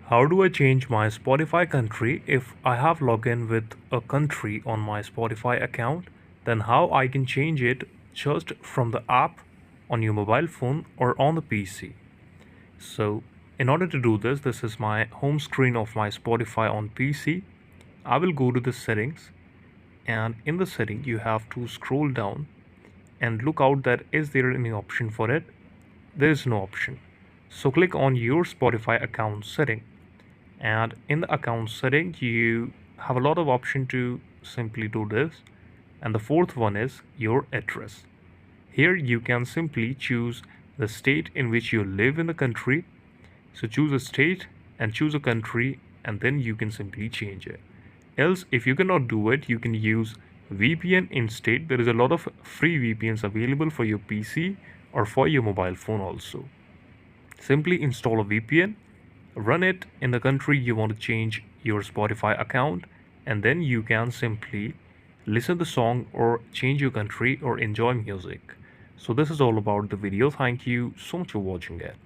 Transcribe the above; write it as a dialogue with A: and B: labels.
A: How do I change my Spotify country if I have login with a country on my Spotify account? Then how I can change it just from the app on your mobile phone or on the PC? So in order to do this, this is my home screen of my Spotify on PC. I will go to the settings, and in the setting you have to scroll down and look out that is there any option for it. There is no option. So click on your Spotify account setting, and in the account setting you have a lot of option to simply do this. And the fourth one is your address. Here you can simply choose the state in which you live in the country. So choose a state and choose a country, and then you can simply change it. Else, if you cannot do it, you can use VPN instead. There is a lot of free VPNs available for your PC or for your mobile phone also. Simply install a VPN, run it in the country you want to change your Spotify account, and then you can simply listen the song or change your country or enjoy music. So this is all about the video. Thank you so much for watching it.